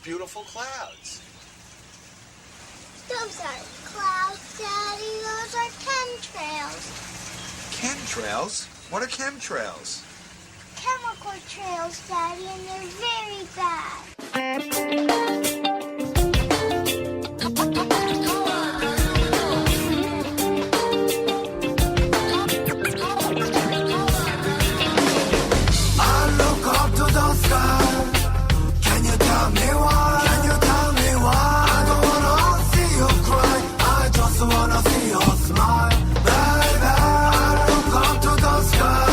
beautiful clouds? Those aren't clouds, Daddy. Those are chemtrails. Chemtrails? What are chemtrails? Chemical trails, Daddy, and they're very bad. I look up to the sky. Can you tell me why? Can you tell me why? I don't wanna see you cry. I just wanna see you smile. Baby, I look up to the sky.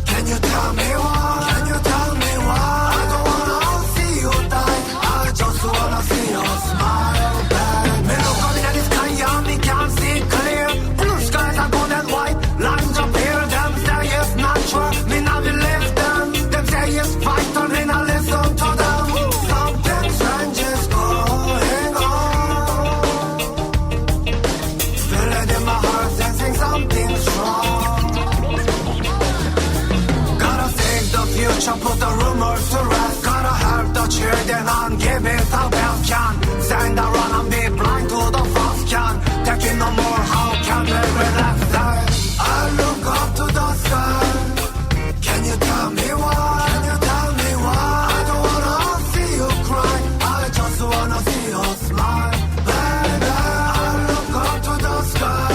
Can you tell me why? Can you tell me why? I don't wanna see you die. I just wanna see you smile, baby. Me look up in the sky and me can see clear. Blue skies are gold and white. Lines up here, them say it's natural. Me not believe them. Them say it's vital. Me not listen to them. Something strange is going on. Feel it in my heart, sensing something strong. Gotta save the future, put the rumors to rest. Gotta help the children and give it our best can. Stand around and be blind to the false can. Taking no more, how can we relax that? I look up to the sky. Can you tell me why? Can you tell me why? I don't wanna see you cry. I just wanna see you smile. Baby, I look up to the sky.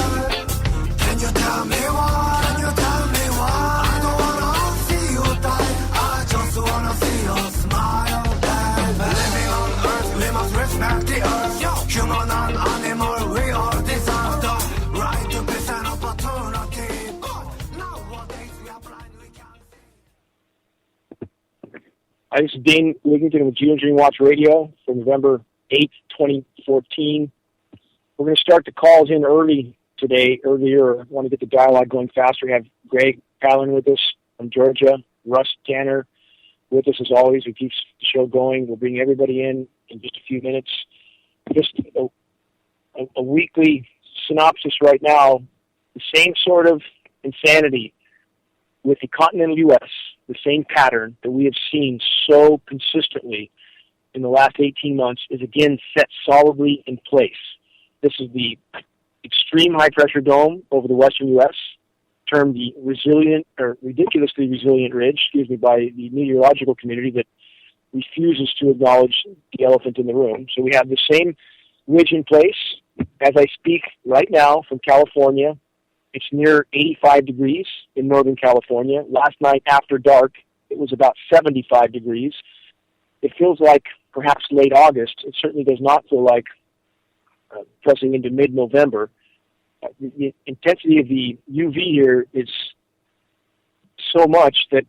Can you tell me why? Can you tell me why? I don't wanna see you die. I just wanna see you smile, baby. Living on earth, we must respect the earth. Human and animal, we all deserve the right to peace and opportunity. But nowadays we are blind, we can't see. Hi, this is Dane Wigington with GeoEngineering Watch Radio for November 8th, 2014. We're going to start the calls in earlier. I want to get the dialogue going faster. We have Greg Allen with us from Georgia, Russ Tanner with us as always, who keeps the show going. We'll bring everybody in just a few minutes. Just a weekly synopsis right now, the same sort of insanity with the continental U.S., the same pattern that we have seen so consistently in the last 18 months is again set solidly in place. This is the extreme high-pressure dome over the western U.S., termed the ridiculously resilient ridge, by the meteorological community that refuses to acknowledge the elephant in the room. So we have the same ridge in place. As I speak right now from California, it's near 85 degrees in Northern California. Last night after dark, it was about 75 degrees. It feels like perhaps late August. It certainly does not feel like pressing into mid-November. The intensity of the UV here is so much that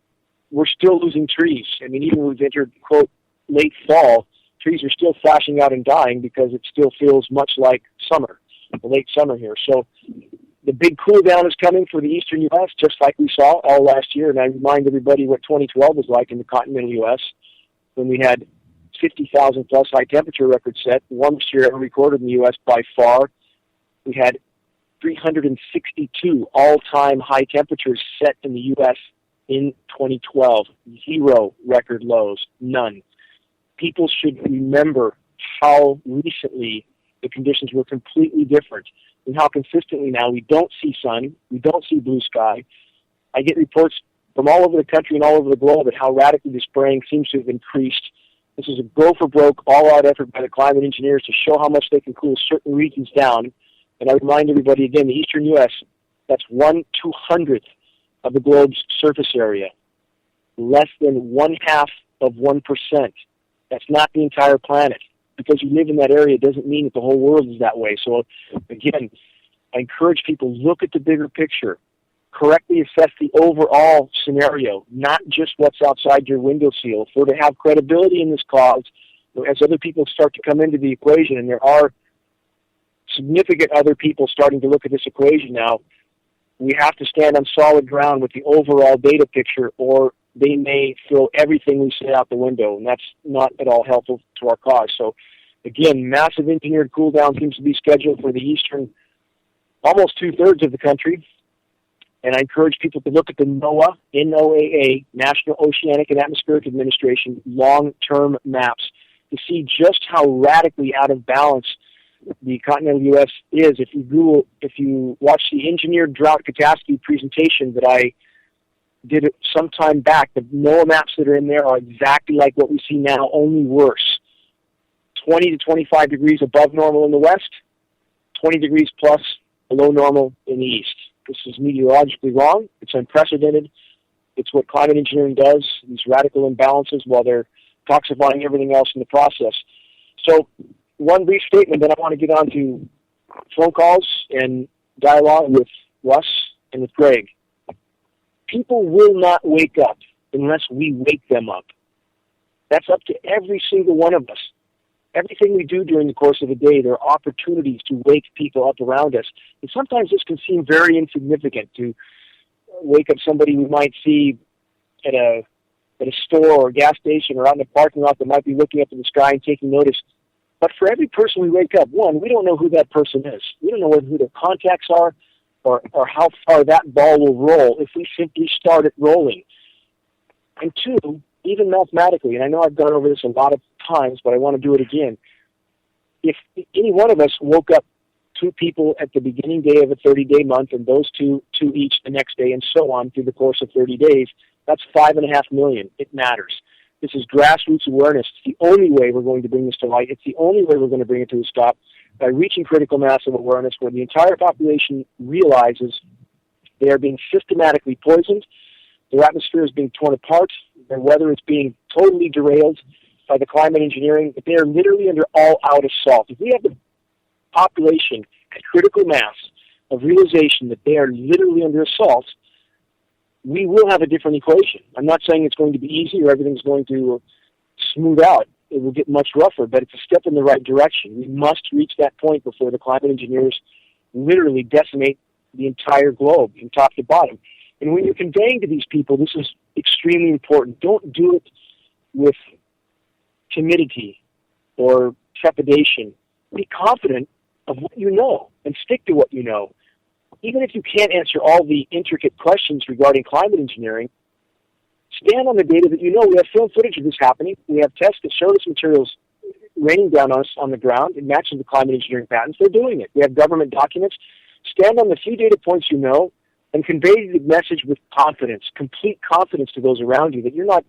we're still losing trees. I mean, even when we've entered, quote, late fall, trees are still flashing out and dying because it still feels much like summer, late summer here. So the big cool down is coming for the eastern U.S., just like we saw all last year. And I remind everybody what 2012 was like in the continental U.S. when we had 50,000 plus high temperature records set, warmest year ever recorded in the U.S. by far. We had 362 all-time high temperatures set in the U.S. in 2012. 0 record lows, none. People should remember how recently the conditions were completely different and how consistently now we don't see sun, we don't see blue sky. I get reports from all over the country and all over the globe at how radically the spraying seems to have increased. This is a go-for-broke, all-out effort by the climate engineers to show how much they can cool certain regions down. And I remind everybody again, the eastern U.S., that's 1/200th of the globe's surface area. Less than 0.5%. That's not the entire planet. Because you live in that area doesn't mean that the whole world is that way. So, again, I encourage people, look at the bigger picture. Correctly assess the overall scenario, not just what's outside your window sill. For to have credibility in this cause, as other people start to come into the equation, and there are significant other people starting to look at this equation now, we have to stand on solid ground with the overall data picture, or they may throw everything we say out the window, and that's not at all helpful to our cause. So, again, massive engineered cool down seems to be scheduled for the eastern, almost 2/3 of the country. And I encourage people to look at the NOAA, NOAA, National Oceanic and Atmospheric Administration, long-term maps. to see just how radically out of balance the continental U.S. is. If you watch the engineered drought catastrophe presentation that I did some time back, the NOAA maps that are in there are exactly like what we see now, only worse. 20 to 25 degrees above normal in the west, 20 degrees plus below normal in the east. This is meteorologically wrong. It's unprecedented. It's what climate engineering does, these radical imbalances, while they're toxifying everything else in the process. So one brief statement, then I want to get on to phone calls and dialogue with Russ and with Greg. People will not wake up unless we wake them up. That's up to every single one of us. Everything we do during the course of the day, there are opportunities to wake people up around us. And sometimes this can seem very insignificant, to wake up somebody we might see at a store or a gas station or out in a parking lot that might be looking up in the sky and taking notice. But for every person we wake up, one, we don't know who that person is. We don't know who their contacts are or how far that ball will roll if we simply start it rolling. And two, even mathematically, and I know I've gone over this a lot of times, but I want to do it again. If any one of us woke up 2 people at the beginning day of a 30-day month and those two each the next day and so on through the course of 30 days, that's 5.5 million. It matters. This is grassroots awareness. It's the only way we're going to bring this to light. It's the only way we're going to bring it to a stop, by reaching critical mass of awareness where the entire population realizes they are being systematically poisoned, their atmosphere is being torn apart, their weather is being totally derailed by the climate engineering, that they are literally under all-out assault. If we have the population at critical mass of realization that they are literally under assault, we will have a different equation. I'm not saying it's going to be easy or everything's going to smooth out. It will get much rougher, but it's a step in the right direction. We must reach that point before the climate engineers literally decimate the entire globe from top to bottom. And when you're conveying to these people, this is extremely important. Don't do it with timidity or trepidation. Be confident of what you know and stick to what you know. Even if you can't answer all the intricate questions regarding climate engineering, stand on the data that you know. We have film footage of this happening. We have tests that show this material's raining down on us on the ground. It matches the climate engineering patents. They're doing it. We have government documents. Stand on the few data points you know and convey the message with confidence, complete confidence to those around you that you're not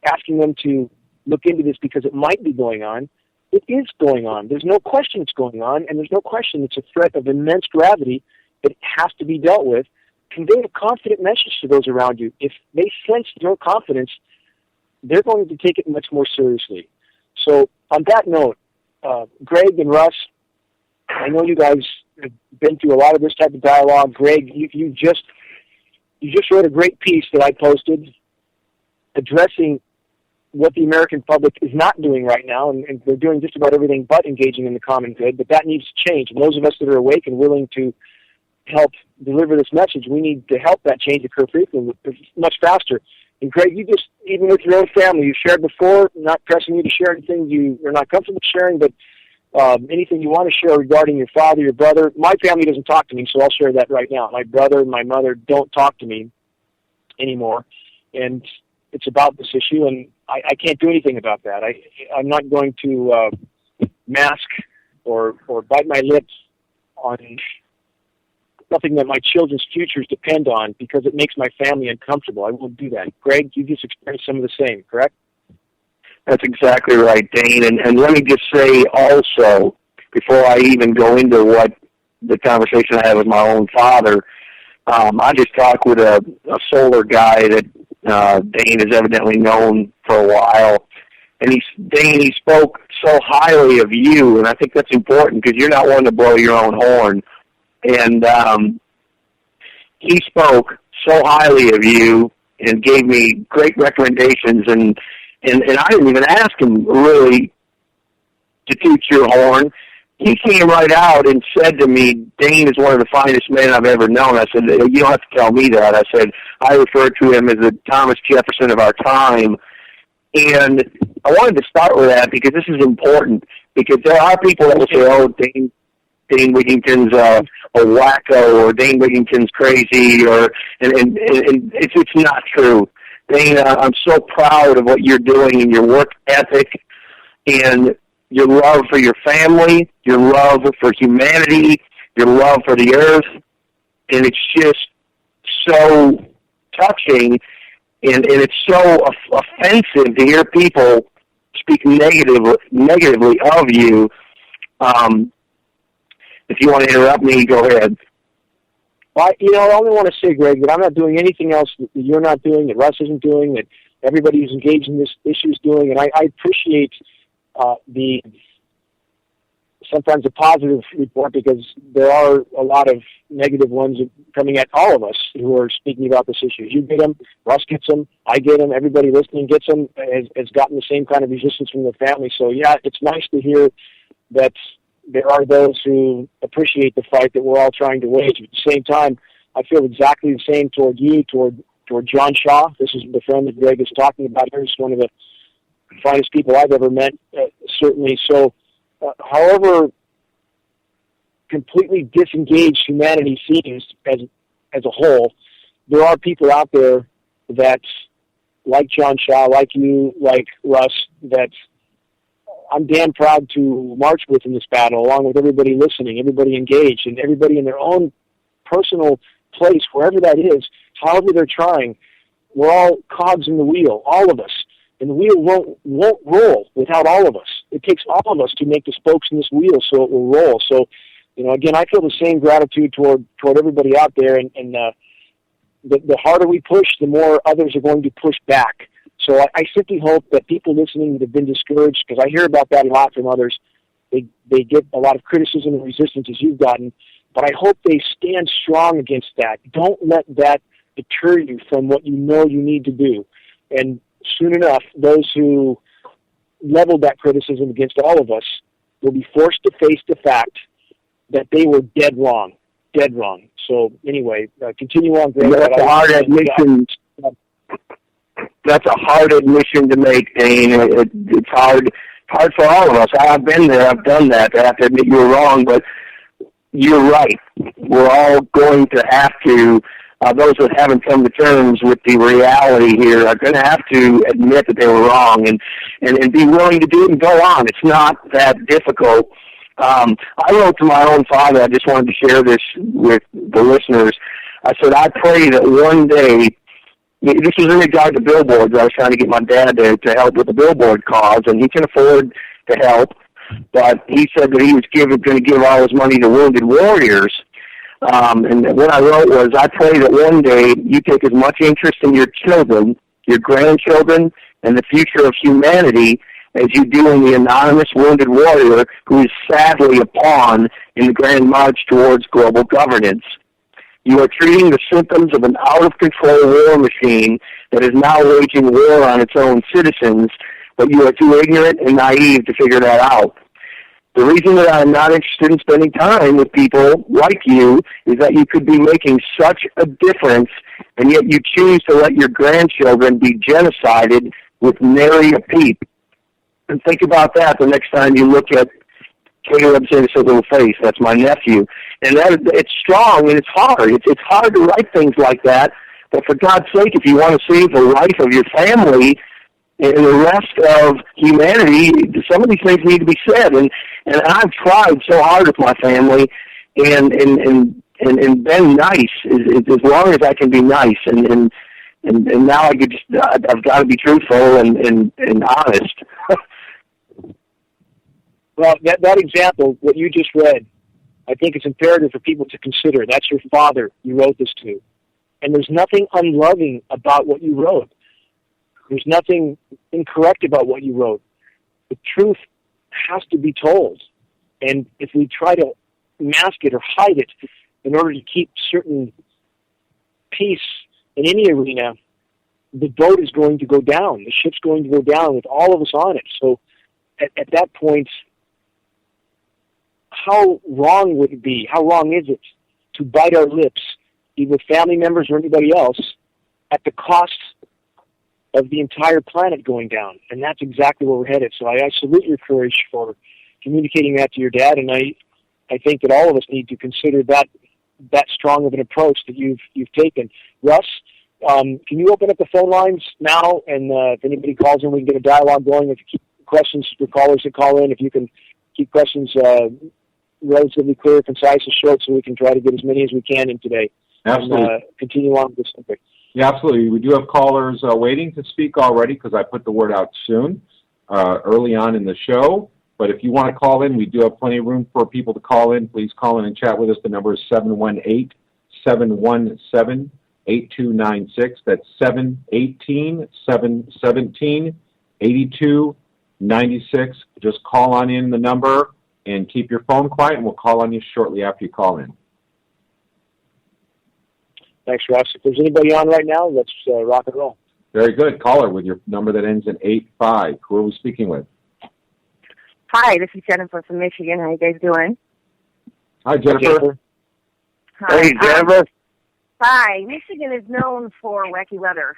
asking them to look into this because it might be going on. It is going on. There's no question it's going on, and there's no question it's a threat of immense gravity that has to be dealt with. Convey a confident message to those around you. If they sense your confidence, they're going to take it much more seriously. So on that note, Greg and Russ, I know you guys have been through a lot of this type of dialogue. Greg, you just wrote a great piece that I posted addressing what the American public is not doing right now, and they're doing just about everything but engaging in the common good, but that needs to change. And those of us that are awake and willing to help deliver this message, we need to help that change occur frequently, much faster. And Greg, you just, even with your own family, you shared before, not pressing you to share anything you're not comfortable sharing, but anything you want to share regarding your father, your brother. My family doesn't talk to me, so I'll share that right now. My brother and my mother don't talk to me anymore, and it's about this issue, and I can't do anything about that. I'm not going to mask or bite my lips on something that my children's futures depend on because it makes my family uncomfortable. I won't do that. Greg, you just experienced some of the same, correct? That's exactly right, Dane. And let me just say also, before I even go into what the conversation I had with my own father, I just talked with a solar guy that Dane has evidently known for a while. And he spoke so highly of you, and I think that's important because you're not one to blow your own horn. And he spoke so highly of you and gave me great recommendations, and I didn't even ask him really to toot your horn. He came right out and said to me, Dane is one of the finest men I've ever known. I said, you don't have to tell me that. I said, I refer to him as the Thomas Jefferson of our time. And I wanted to start with that because this is important, because there are people that will say, oh, Dane Wigington's a wacko, or Dane Wigington's crazy, and it's not true. Dane, I'm so proud of what you're doing and your work ethic. and your love for your family, your love for humanity, your love for the earth, and it's just so touching, and it's so offensive to hear people speak negatively of you. If you want to interrupt me, go ahead. Well, I only want to say, Greg, that I'm not doing anything else that you're not doing, that Russ isn't doing, that everybody who's engaged in this issue is doing, and I appreciate sometimes a positive report, because there are a lot of negative ones coming at all of us who are speaking about this issue. You get them, Russ gets them, I get them, everybody listening gets them, has gotten the same kind of resistance from the family. So, yeah, it's nice to hear that there are those who appreciate the fight that we're all trying to wage. At the same time, I feel exactly the same toward you, toward John Shaw. This is the friend that Greg is talking about here. He's one of the finest people I've ever met, certainly. So, however completely disengaged humanity seems as a whole, there are people out there that, like John Shaw, like you, like Russ, that I'm damn proud to march with in this battle, along with everybody listening, everybody engaged, and everybody in their own personal place, wherever that is, however they're trying. We're all cogs in the wheel, all of us. And the wheel won't roll without all of us. It takes all of us to make the spokes in this wheel so it will roll. So, again, I feel the same gratitude toward everybody out there. And the harder we push, the more others are going to push back. So I simply hope that people listening that have been discouraged, because I hear about that a lot from others, they get a lot of criticism and resistance as you've gotten, but I hope they stand strong against that. Don't let that deter you from what you know you need to do. And soon enough, those who leveled that criticism against all of us will be forced to face the fact that they were dead wrong. So anyway, continue on, Greg. That's a hard admission. That's a hard admission to make, Dane. It's hard for all of us. I've been there. I've done that. I have to admit you were wrong, but you're right. We're all going to have to. Those that haven't come to terms with the reality here are going to have to admit that they were wrong and be willing to do it and go on. It's not that difficult. I wrote to my own father. I just wanted to share this with the listeners. I said, I pray that one day, this was in regard to billboards. I was trying to get my dad to help with the billboard cause, and he can afford to help, but he said that he was going to give all his money to wounded warriors. And what I wrote was, I pray that one day you take as much interest in your children, your grandchildren, and the future of humanity as you do in the anonymous wounded warrior who is sadly a pawn in the grand march towards global governance. You are treating the symptoms of an out-of-control war machine that is now waging war on its own citizens, but you are too ignorant and naive to figure that out. The reason that I'm not interested in spending time with people like you is that you could be making such a difference, and yet you choose to let your grandchildren be genocided with nary a peep. And think about that the next time you look at Caleb Says a Little Face. That's my nephew. And it's strong and it's hard. It's hard to write things like that, but for God's sake, if you want to save the life of your family and the rest of humanity, some of these things need to be said. And I've tried so hard with my family and been nice as long as I can be nice. And now I've got to be truthful and honest. Well, that example, what you just read, I think it's imperative for people to consider. That's your father you wrote this to. And there's nothing unloving about what you wrote. There's nothing incorrect about what you wrote. The truth has to be told. And if we try to mask it or hide it in order to keep certain peace in any arena, the boat is going to go down. The ship's going to go down with all of us on it. So at that point, how wrong would it be? How wrong is it to bite our lips, either with family members or anybody else, at the cost of the entire planet going down? And that's exactly where we're headed. So I salute your courage for communicating that to your dad, and I think that all of us need to consider that strong of an approach that you've taken. Russ, can you open up the phone lines now? And if anybody calls in, we can get a dialogue going. If you keep questions for callers that call in. If you can keep questions relatively clear, concise, and short, so we can try to get as many as we can in today. Absolutely. And continue on with this subject. Yeah, absolutely. We do have callers waiting to speak already because I put the word out soon, early on in the show. But if you want to call in, we do have plenty of room for people to call in. Please call in and chat with us. The number is 718-717-8296. That's 718-717-8296. Just call on in the number and keep your phone quiet, and we'll call on you shortly after you call in. Thanks, Russ. If there's anybody on right now, let's rock and roll. Very good. Caller with your number that ends in 85. Who are we speaking with? Hi, this is Jennifer from Michigan. How you guys doing? Hi, Jennifer. Hi. Hey, Jennifer. Hi. Michigan is known for wacky weather.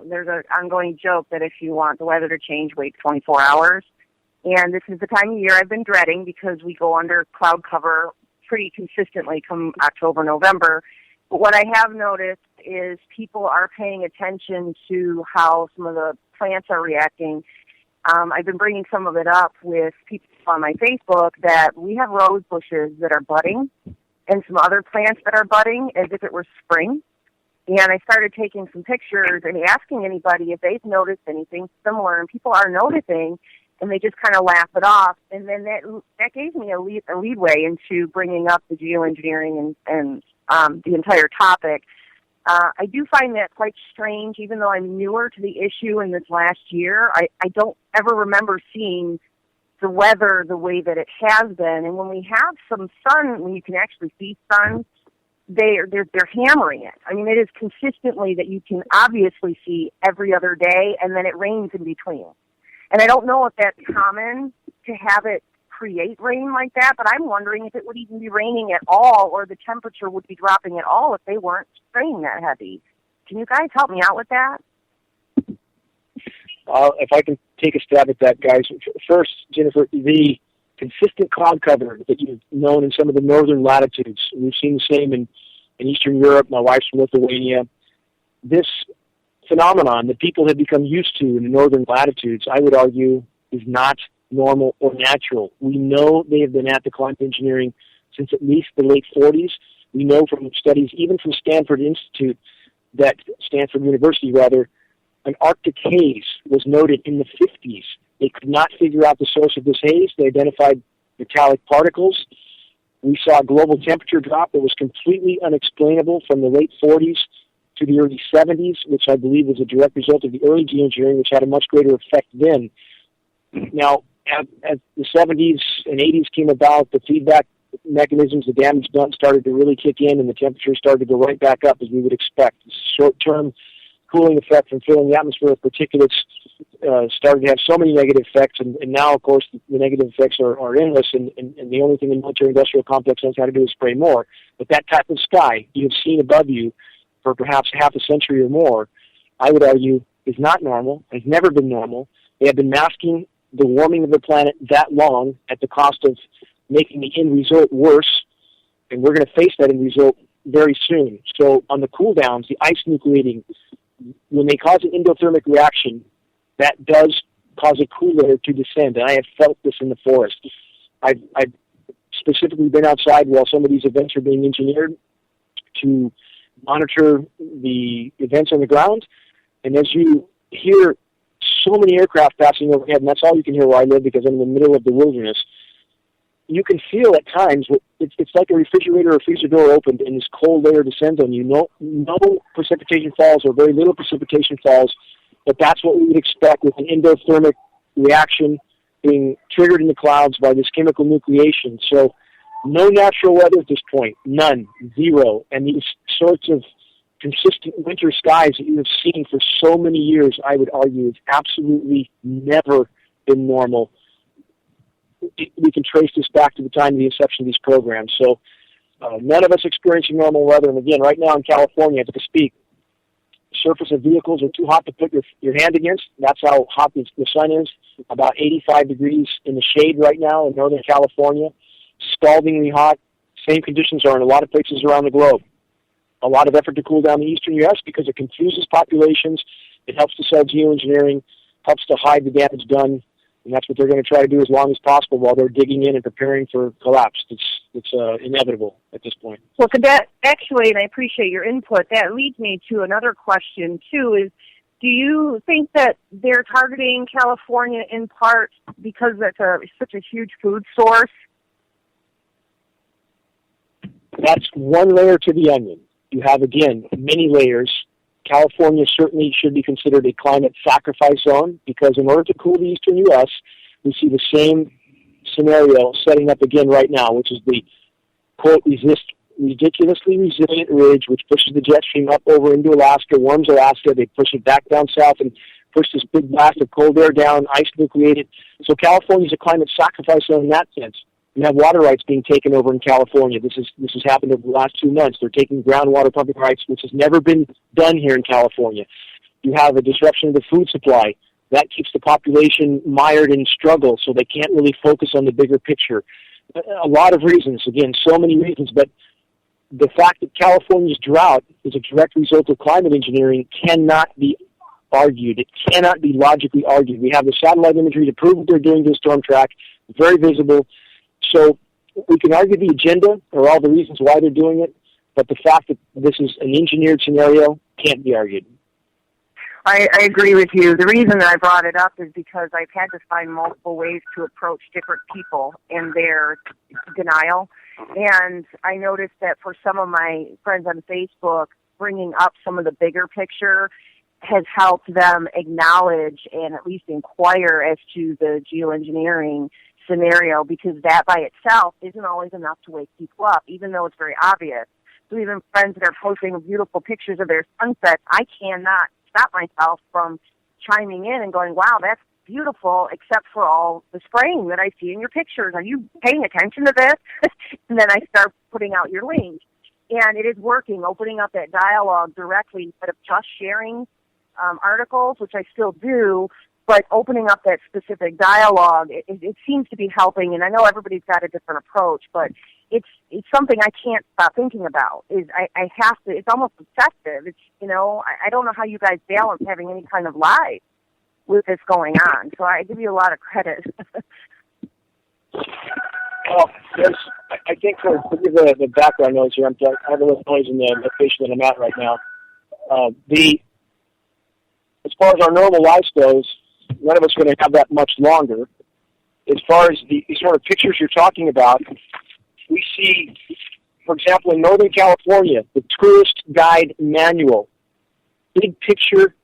There's an ongoing joke that if you want the weather to change, wait 24 hours. And this is the time of year I've been dreading because we go under cloud cover pretty consistently come October, November. But what I have noticed is people are paying attention to how some of the plants are reacting. I've been bringing some of it up with people on my Facebook that we have rose bushes that are budding and some other plants that are budding as if it were spring. And I started taking some pictures and asking anybody if they've noticed anything similar. And people are noticing, and they just kind of laugh it off. And then that gave me a leadway into bringing up the geoengineering and the entire topic. I do find that quite strange, even though I'm newer to the issue in this last year. I don't ever remember seeing the weather the way that it has been. And when we have some sun, when you can actually see sun, they're hammering it. I mean, it is consistently that you can obviously see every other day, and then it rains in between. And I don't know if that's common to have it create rain like that, but I'm wondering if it would even be raining at all, or the temperature would be dropping at all if they weren't spraying that heavy. Can you guys help me out with that? If I can take a stab at that, guys. First, Jennifer, the consistent cloud cover that you've known in some of the northern latitudes, we've seen the same in Eastern Europe. My wife's from Lithuania. This phenomenon that people have become used to in the northern latitudes, I would argue, is not normal or natural. We know they have been at the climate engineering since at least the late 40s. We know from studies, even from Stanford University, an Arctic haze was noted in the 50s. They could not figure out the source of this haze. They identified metallic particles. We saw a global temperature drop that was completely unexplainable from the late 40s to the early 70s, which I believe was a direct result of the early geoengineering, which had a much greater effect then. Now, as the 70s and 80s came about, the feedback mechanisms, the damage done started to really kick in, and the temperature started to go right back up as we would expect. The short-term cooling effect from filling the atmosphere with particulates started to have so many negative effects, and now, of course, the negative effects are endless, and the only thing the military-industrial complex knows how to do is spray more. But that type of sky you have seen above you for perhaps half a century or more, I would argue, is not normal, has never been normal. They have been masking the warming of the planet that long at the cost of making the end result worse, and we're going to face that end result very soon. So on the cool downs, the ice nucleating, when they cause an endothermic reaction, that does cause a cool layer to descend, and I have felt this in the forest. I've specifically been outside while some of these events are being engineered to monitor the events on the ground, and as you hear so many aircraft passing overhead, and that's all you can hear where I live because I'm in the middle of the wilderness, you can feel at times, it's like a refrigerator or freezer door opened and this cold layer descends on you. No precipitation falls or very little precipitation falls, but that's what we would expect with an endothermic reaction being triggered in the clouds by this chemical nucleation. So no natural weather at this point, none, zero. And these sorts of consistent winter skies that you have seen for so many years, I would argue, has absolutely never been normal. We can trace this back to the time of the inception of these programs. So none of us experiencing normal weather. And again, right now in California, as I speak, the surface of vehicles are too hot to put your hand against. That's how hot the sun is. About 85 degrees in the shade right now in Northern California. Scaldingly hot. Same conditions are in a lot of places around the globe. A lot of effort to cool down the eastern U.S. because it confuses populations. It helps to sell geoengineering, helps to hide the damage done And that's what they're going to try to do as long as possible while they're digging in and preparing for collapse. It's inevitable at this point. Well, could that actually, and I appreciate your input, that leads me to another question, too, is do you think that they're targeting California in part because that's such a huge food source? That's one layer to the onion. You have, again, many layers. California certainly should be considered a climate sacrifice zone because in order to cool the eastern U.S., we see the same scenario setting up again right now, which is the, quote, ridiculously resilient ridge which pushes the jet stream up over into Alaska, warms Alaska, they push it back down south and push this big blast of cold air down, ice nucleated. So California is a climate sacrifice zone in that sense. You have water rights being taken over in California. This has happened over the last 2 months. They're taking groundwater pumping rights, which has never been done here in California. You have a disruption of the food supply. That keeps the population mired in struggle, so they can't really focus on the bigger picture. A lot of reasons, again, so many reasons, but the fact that California's drought is a direct result of climate engineering cannot be argued. It cannot be logically argued. We have the satellite imagery to prove what they're doing to the storm track. It's very visible. So we can argue the agenda or all the reasons why they're doing it, but the fact that this is an engineered scenario can't be argued. I agree with you. The reason that I brought it up is because I've had to find multiple ways to approach different people in their denial. And I noticed that for some of my friends on Facebook, bringing up some of the bigger picture has helped them acknowledge and at least inquire as to the geoengineering scenario, because that by itself isn't always enough to wake people up, even though it's very obvious. So even friends that are posting beautiful pictures of their sunsets, I cannot stop myself from chiming in and going, wow, that's beautiful, except for all the spraying that I see in your pictures. Are you paying attention to this? And then I start putting out your link. And it is working, opening up that dialogue directly instead of just sharing articles, which I still do, but opening up that specific dialogue, it seems to be helping. And I know everybody's got a different approach, but it's something I can't stop thinking about. I have to. It's almost obsessive. It's, I don't know how you guys balance having any kind of life with this going on. So I give you a lot of credit. Well, I think for the background noise here, I have a little noise in the location that I'm at right now. As far as our normal life goes, none of us are going to have that much longer. As far as the sort of pictures you're talking about, we see, for example, in Northern California, the tourist guide manual, big picture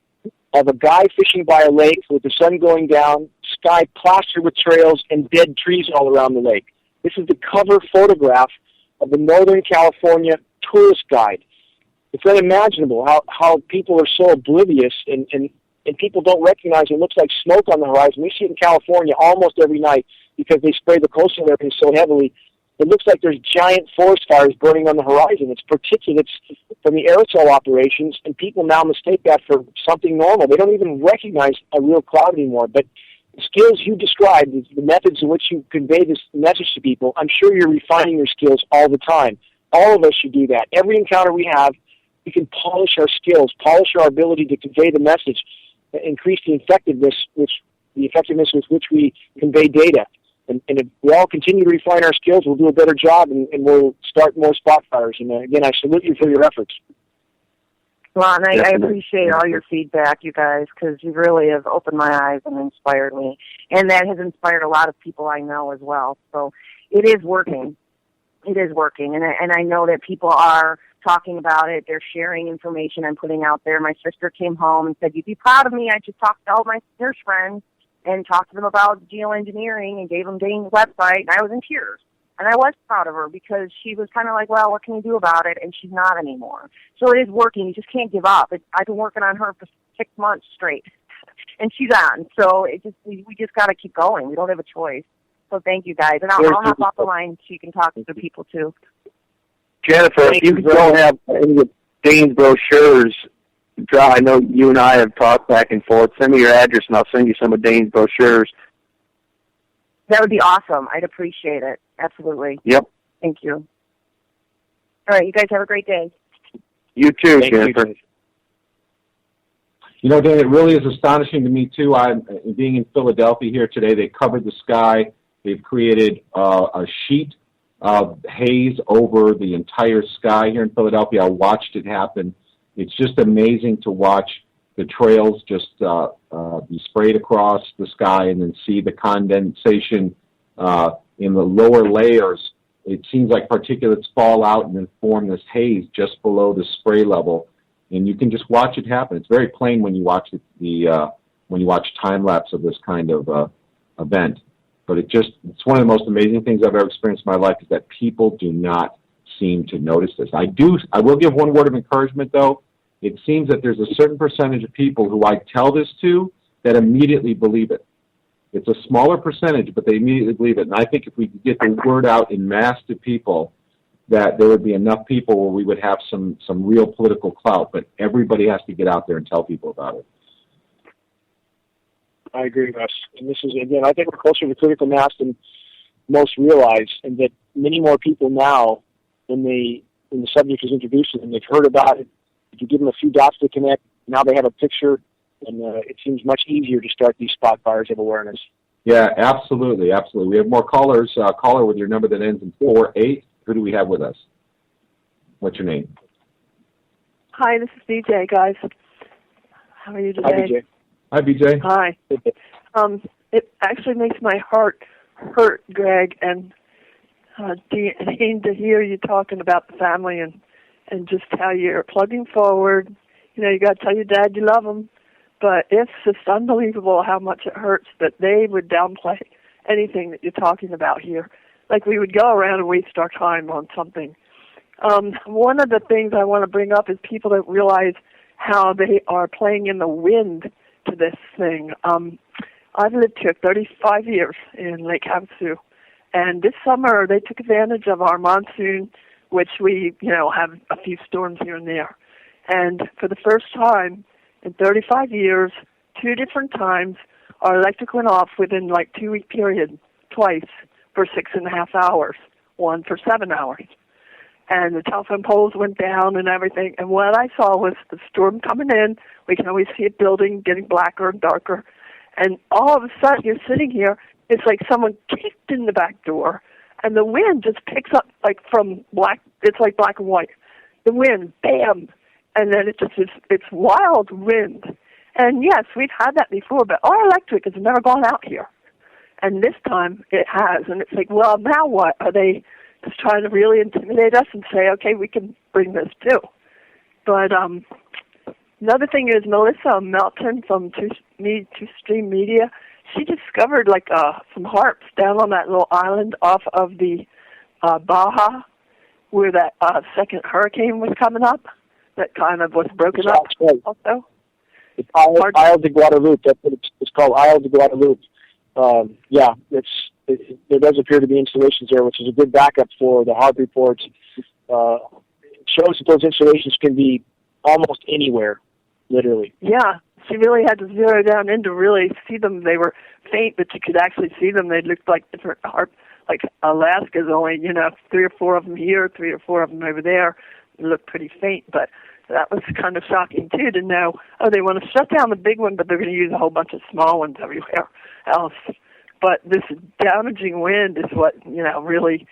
of a guy fishing by a lake with the sun going down, sky plastered with trails, and dead trees all around the lake. This is the cover photograph of the Northern California tourist guide. It's unimaginable how people are so oblivious and people don't recognize it looks like smoke on the horizon. We see it in California almost every night because they spray the coastal areas so heavily. It looks like there's giant forest fires burning on the horizon. It's particulates from the aerosol operations, and people now mistake that for something normal. They don't even recognize a real cloud anymore. But the skills you described, the methods in which you convey this message to people, I'm sure you're refining your skills all the time. All of us should do that. Every encounter we have, we can polish our skills, polish our ability to convey the message, increase the effectiveness with which we convey data. And if we all continue to refine our skills, we'll do a better job, and we'll start more spot fires. And again, I salute you for your efforts. Well, and I appreciate all your feedback, you guys, because you really have opened my eyes and inspired me. And that has inspired a lot of people I know as well. So it is working. It is working. And I know that people are talking about it. They're sharing information I'm putting out there. My sister came home and said, you'd be proud of me. I just talked to all my nurse friends and talked to them about geoengineering and gave them Dane's website. And I was in tears. And I was proud of her because she was kind of like, well, what can you do about it? And she's not anymore. So it is working. You just can't give up. I've been working on her for 6 months straight. And she's on. So we just got to keep going. We don't have a choice. So thank you, guys. And I'll hop off the line so you can talk to the people, too. Jennifer, if you don't have any of Dane's brochures, I know you and I have talked back and forth. Send me your address, and I'll send you some of Dane's brochures. That would be awesome. I'd appreciate it. Absolutely. Yep. Thank you. All right, you guys have a great day. You too, Jennifer. You know, Dan, it really is astonishing to me, too. I'm being in Philadelphia here today. They covered the sky. They've created a sheet of haze over the entire sky here in Philadelphia. I watched it happen. It's just amazing to watch the trails just be sprayed across the sky and then see the condensation in the lower layers. It seems like particulates fall out and then form this haze just below the spray level, and you can just watch it happen. It's very plain when you watch when you watch time lapse of this kind of event. But it's one of the most amazing things I've ever experienced in my life is that people do not seem to notice this. I will give one word of encouragement, though. It seems that there's a certain percentage of people who I tell this to that immediately believe it. It's a smaller percentage, but they immediately believe it. And I think if we could get the word out in mass to people, that there would be enough people where we would have some real political clout. But everybody has to get out there and tell people about it. I agree, Russ. And this is, again, I think we're closer to critical mass than most realize, and that many more people now, when the subject is introduced to them, they've heard about it. If you give them a few dots to connect, now they have a picture, and it seems much easier to start these spot fires of awareness. Yeah, absolutely, absolutely. We have more callers. Caller with your number that ends in 48. Who do we have with us? What's your name? Hi, this is BJ, guys. How are you today? Hi, BJ. Hi, BJ. Hi. It actually makes my heart hurt, Greg, and Dane, to hear you talking about the family and just how you're plugging forward. You know, you got to tell your dad you love him, but it's just unbelievable how much it hurts that they would downplay anything that you're talking about here. Like we would go around and waste our time on something. One of the things I want to bring up is people that realize how they are playing in the wind to this thing. I've lived here 35 years in Lake Havasu, and this summer they took advantage of our monsoon, which we, have a few storms here and there. And for the first time in 35 years, 2 different times, our electric went off within 2-week period, twice for 6.5 hours, one for 7 hours. And the telephone poles went down and everything. And what I saw was the storm coming in. We can always see it building, getting blacker and darker. And all of a sudden, you're sitting here, it's like someone kicked in the back door, and the wind just picks up from black, it's like black and white. The wind, bam, and then it's wild wind. And yes, we've had that before, but our electric has never gone out here. And this time it has, and it's like, well, now what? Are they just trying to really intimidate us and say, okay, we can bring this too? But another thing is Melissa Melton from Two Stream Media, she discovered some harps down on that little island off of the Baja, where that second hurricane was coming up. That kind of was broken up also. It's Isle de Guadalupe. That's what it's called, Isle de Guadalupe. There does appear to be installations there, which is a good backup for the HARP reports. It shows that those installations can be almost anywhere, literally. Yeah, she really had to zero down in to really see them. They were faint, but you could actually see them. They looked like different HARP. Like Alaska's only, 3 or 4 of them here, 3 or 4 of them over there. They look pretty faint, but that was kind of shocking, too, to know, they want to shut down the big one, but they're going to use a whole bunch of small ones everywhere else. But this damaging wind is what, really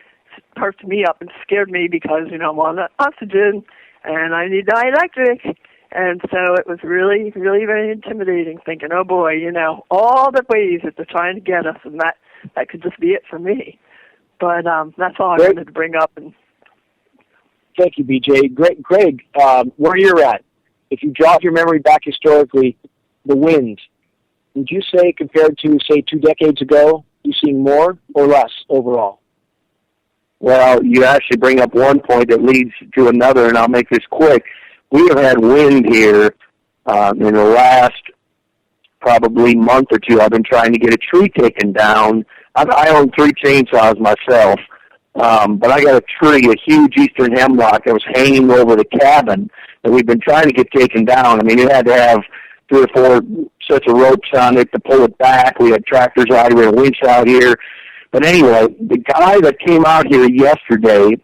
perked me up and scared me because, I'm on oxygen and I need dielectric. And so it was really, really very intimidating thinking, oh boy, all the ways that they're trying to get us, and that could just be it for me. But that's all I wanted to bring up. And thank you, BJ. Greg, where you're at, if you jog your memory back historically, the wind, would you say compared to, say, 2 decades ago, you seeing more or less overall? Well, you actually bring up one point that leads to another, and I'll make this quick. We have had wind here in the last probably month or 2. I've been trying to get a tree taken down. I own 3 chainsaws myself, but I got a tree, a huge eastern hemlock that was hanging over the cabin that we've been trying to get taken down. I mean, it had to have 3 or 4 sets of ropes on it to pull it back. We had tractors out here, a winch out here. But anyway, the guy that came out here yesterday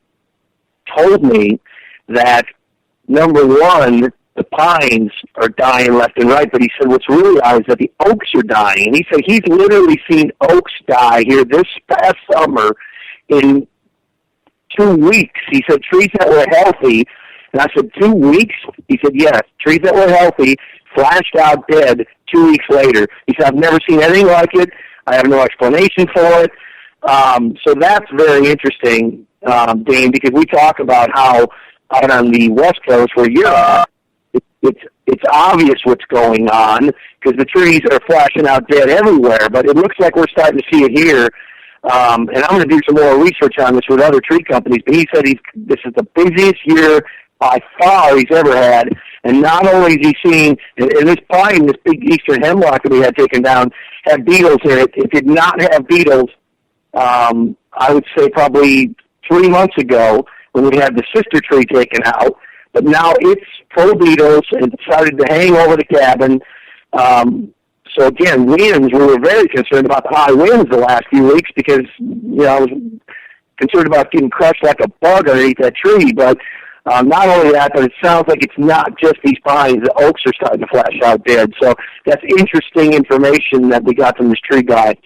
told me that, number one, the pines are dying left and right, but he said what's really odd is that the oaks are dying. And he said he's literally seen oaks die here this past summer in 2 weeks. He said trees that were healthy, and I said 2 weeks? He said, yes, trees that were healthy flashed out dead 2 weeks later. He said, I've never seen anything like it. I have no explanation for it. So that's very interesting, Dane, because we talk about how out on the West Coast where you're at, it's obvious what's going on because the trees are flashing out dead everywhere, but it looks like we're starting to see it here. And I'm going to do some more research on this with other tree companies, but he said this is the busiest year by far he's ever had. And not only is he seeing, and this pine, this big eastern hemlock that we had taken down, had beetles in it. It did not have beetles, I would say probably 3 months ago when we had the sister tree taken out. But now it's full of beetles and started to hang over the cabin. So again, winds, we were very concerned about the high winds the last few weeks because, I was concerned about getting crushed like a bug underneath that tree. But not only that, but it sounds like it's not just these pines. The oaks are starting to flash out dead. So that's interesting information that we got from this tree guy.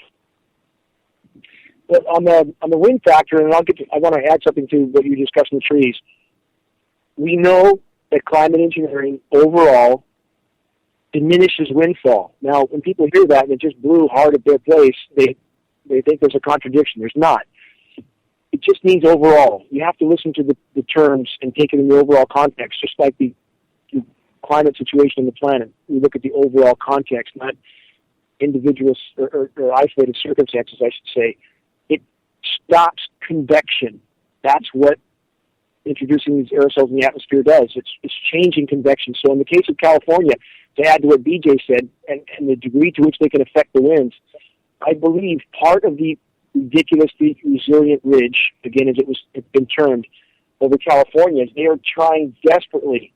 But on the wind factor, and I want to add something to what you discussed in the trees. We know that climate engineering overall diminishes windfall. Now, when people hear that and it just blew hard at their place, they think there's a contradiction. There's not. It just means overall. You have to listen to the terms and take it in the overall context, just like the climate situation on the planet. We look at the overall context, not individual or isolated circumstances, I should say. It stops convection. That's what introducing these aerosols in the atmosphere does. It's changing convection. So in the case of California, to add to what BJ said, and the degree to which they can affect the winds, I believe part of the ridiculously resilient ridge, again, as it's been termed, over California, is they are trying desperately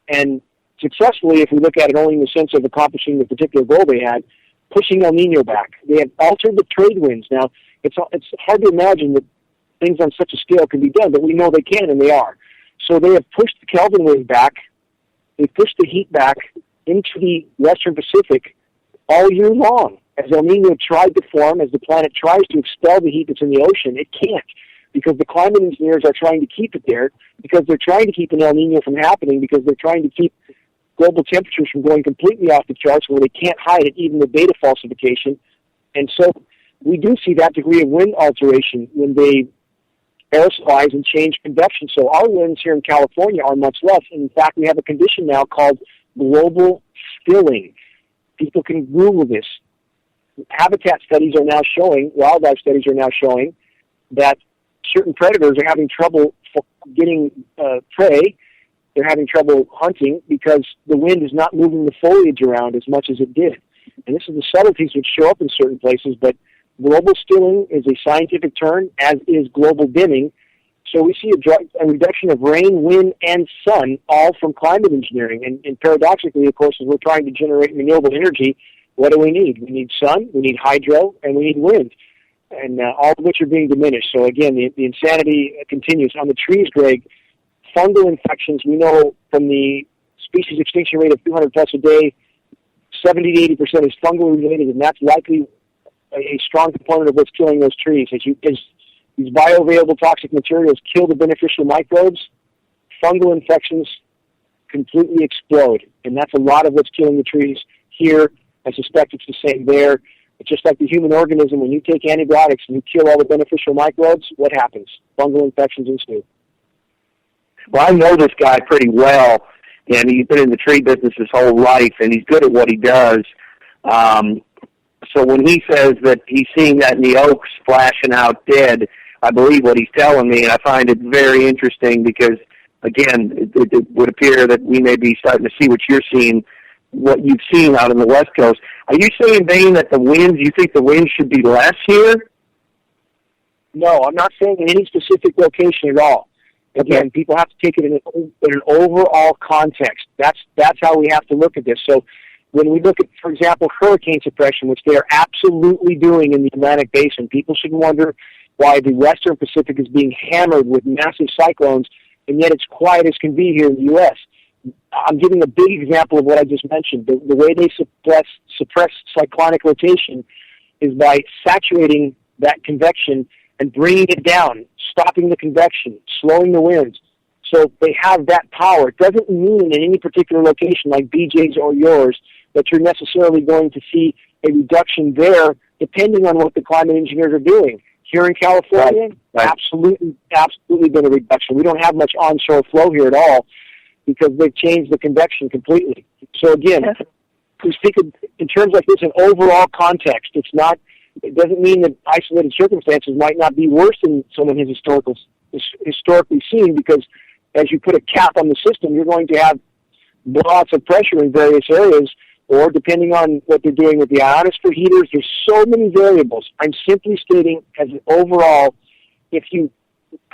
and successfully, if we look at it only in the sense of accomplishing the particular goal they had, pushing El Nino back. They have altered the trade winds. Now, it's hard to imagine that things on such a scale can be done, but we know they can, and they are. So they have pushed the Kelvin wind back. They pushed the heat back into the western Pacific all year long. As El Nino tried to form, as the planet tries to expel the heat that's in the ocean, it can't, because the climate engineers are trying to keep it there, because they're trying to keep an El Nino from happening, because they're trying to keep global temperatures from going completely off the charts where they can't hide it, even the data falsification. And so we do see that degree of wind alteration when they aerosolize and change convection. So our winds here in California are much less. And in fact, we have a condition now called global stilling. People can Google this. Habitat studies are now showing, wildlife studies are now showing, that certain predators are having trouble getting prey. They're having trouble hunting because the wind is not moving the foliage around as much as it did. And this is the subtleties which show up in certain places, but global stilling is a scientific term, as is global dimming. So we see a reduction of rain, wind, and sun, all from climate engineering. And paradoxically, of course, as we're trying to generate renewable energy, what do we need? We need sun, we need hydro, and we need wind, and all of which are being diminished. So again, the insanity continues. On the trees, Greg, fungal infections, we know from the species extinction rate of 200 plus a day, 70 to 80% is fungal related, and that's likely a strong component of what's killing those trees. As these bioavailable toxic materials kill the beneficial microbes, fungal infections completely explode, and that's a lot of what's killing the trees here. I suspect it's the same there. It's just like the human organism. When you take antibiotics and you kill all the beneficial microbes, what happens? Fungal infections ensue. Well, I know this guy pretty well, and he's been in the tree business his whole life, and he's good at what he does. So when he says that he's seeing that in the oaks flashing out dead, I believe what he's telling me, and I find it very interesting because, again, it would appear that we may be starting to see what you're seeing, what you've seen out on the West Coast. Are you saying, Dane, that you think the winds should be less here? No, I'm not saying in any specific location at all. Again, people have to take it in an overall context. That's how we have to look at this. So when we look at, for example, hurricane suppression, which they are absolutely doing in the Atlantic Basin, people should wonder why the Western Pacific is being hammered with massive cyclones, and yet it's quiet as can be here in the U.S. I'm giving a big example of what I just mentioned. The way they suppress cyclonic rotation is by saturating that convection and bringing it down, stopping the convection, slowing the winds. So they have that power. It doesn't mean in any particular location like BJ's or yours that you're necessarily going to see a reduction there, depending on what the climate engineers are doing. Here in California, absolutely been a reduction. We don't have much onshore flow here at all because they've changed the convection completely. So again, we speak in terms like this in overall context. It doesn't mean that isolated circumstances might not be worse than someone has historically seen, because as you put a cap on the system, you're going to have blowouts of pressure in various areas, or depending on what they're doing with the ionosphere heaters, there's so many variables. I'm simply stating as an overall, if you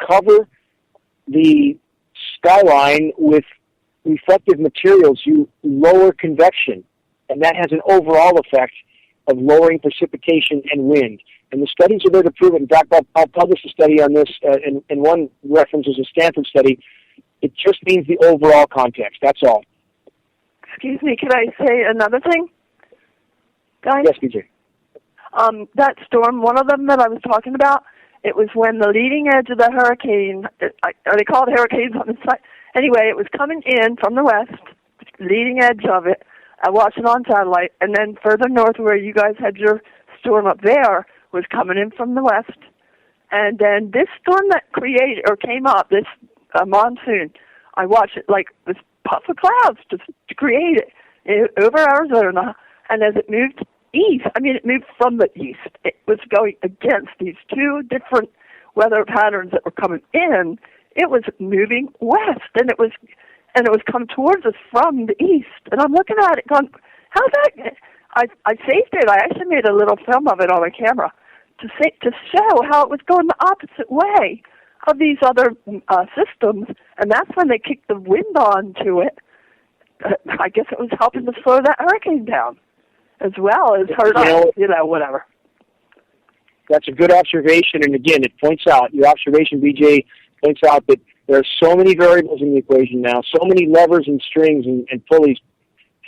cover the skyline with reflective materials, you lower convection, and that has an overall effect of lowering precipitation and wind. And the studies are there to prove it. In fact, I'll publish a study on this, and one reference is a Stanford study. It just means the overall context. That's all. Excuse me, can I say another thing, guys? Yes, BJ. That storm, one of them that I was talking about, it was when the leading edge of the hurricane, they call it hurricanes on the side. Anyway, it was coming in from the west, leading edge of it. I watched it on satellite, and then further north where you guys had your storm up there was coming in from the west. And then this storm that came up, this monsoon, I watched it like this puff of clouds just to create it over Arizona. And as it moved east, it moved from the east. It was going against these two different weather patterns that were coming in. It was moving west, and it was coming towards us from the east. And I'm looking at it going, how's that? I saved it. I actually made a little film of it on my camera to show how it was going the opposite way of these other systems. And that's when they kicked the wind on to it. I guess it was helping to slow that hurricane down as well as hurt us, whatever. That's a good observation. And again, it points out, your observation, BJ, points out that there are so many variables in the equation now, so many levers and strings and pulleys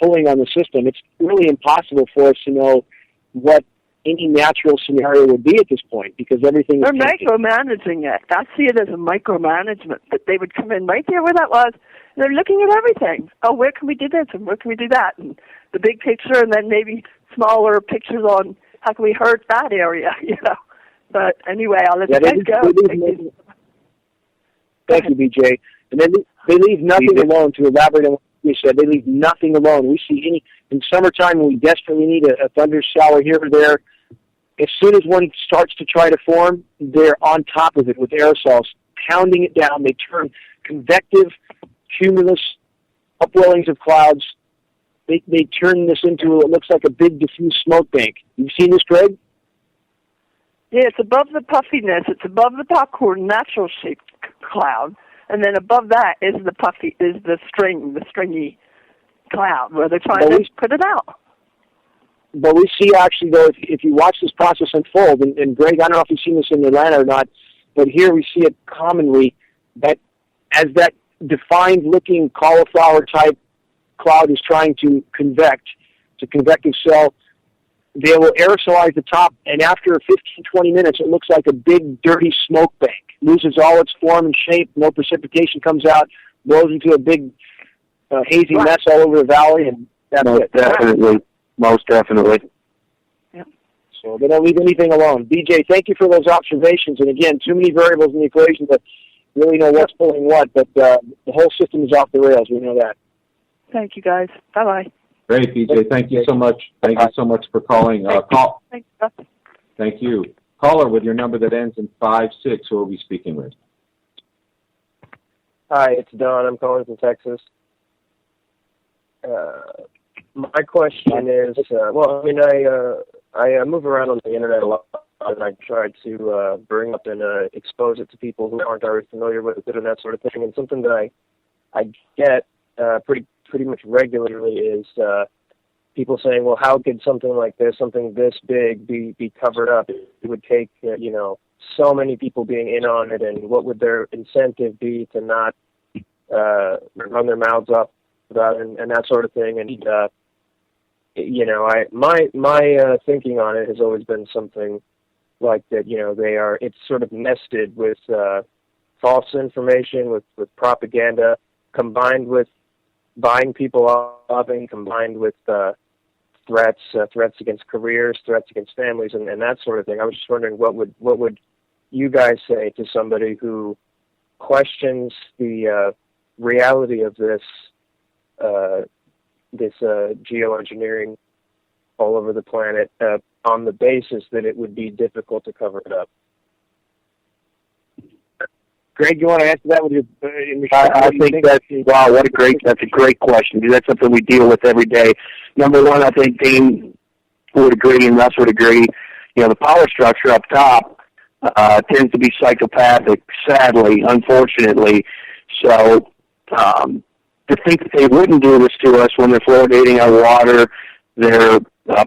pulling on the system. It's really impossible for us to know what any natural scenario would be at this point, because everything is changing. Micromanaging it. I see it as a micromanagement, that they would come in right there where that was, and they're looking at everything. Oh, where can we do this, and where can we do that, and the big picture, and then maybe smaller pictures on how can we hurt that area, But anyway, I'll let you guys go. Thank you, BJ. And then they leave nothing alone, to elaborate on what you said. They leave nothing alone. We see in summertime when we desperately need a thunder shower here or there, as soon as one starts to try to form, they're on top of it with aerosols, pounding it down. They turn convective, cumulus upwellings of clouds. They turn this into what looks like a big diffuse smoke bank. You've seen this, Greg? Yeah, it's above the puffiness. It's above the popcorn natural shaped cloud, and then above that is the stringy cloud where they're trying to put it out. But we see actually, though, if you watch this process unfold, and Greg, I don't know if you've seen this in Atlanta or not, but here we see it commonly, that as that defined-looking cauliflower-type cloud is trying to convect, it's a convective cell, they will aerosolize the top, and after 15, 20 minutes, it looks like a big, dirty smoke bank. Loses all its form and shape, no precipitation comes out, blows into a big hazy mess all over the valley, and that's it. Most definitely. Yep. So they don't leave anything alone. BJ, thank you for those observations. And again, too many variables in the equation to really know what's pulling what, but the whole system is off the rails. We know that. Thank you, guys. Bye-bye. Great, BJ. Thank you so much. Thank you so much for calling. Thank you. Caller with your number that ends in 56, who are we speaking with? Hi, it's Don. I'm calling from Texas. My question is, I move around on the internet a lot, and I try to bring up and expose it to people who aren't already familiar with it and that sort of thing. And something that I get pretty much regularly is people saying, well, how could something like this, something this big, be covered up? It would take, so many people being in on it, and what would their incentive be to not run their mouths off about and that sort of thing. And you know, my thinking on it has always been something like that. You know, it's sort of nested with false information, with propaganda, combined with buying people off, and combined with threats against careers, threats against families, and that sort of thing. I was just wondering what would you guys say to somebody who questions the reality of this geoengineering all over the planet on the basis that it would be difficult to cover it up? Greg, you want to answer that with your? I think that's a great question. That's something we deal with every day. Number one, I think Dane would agree and Russ would agree. You know, the power structure up top tends to be psychopathic, sadly, unfortunately. So to think that they wouldn't do this to us when they're fluoridating our water, they're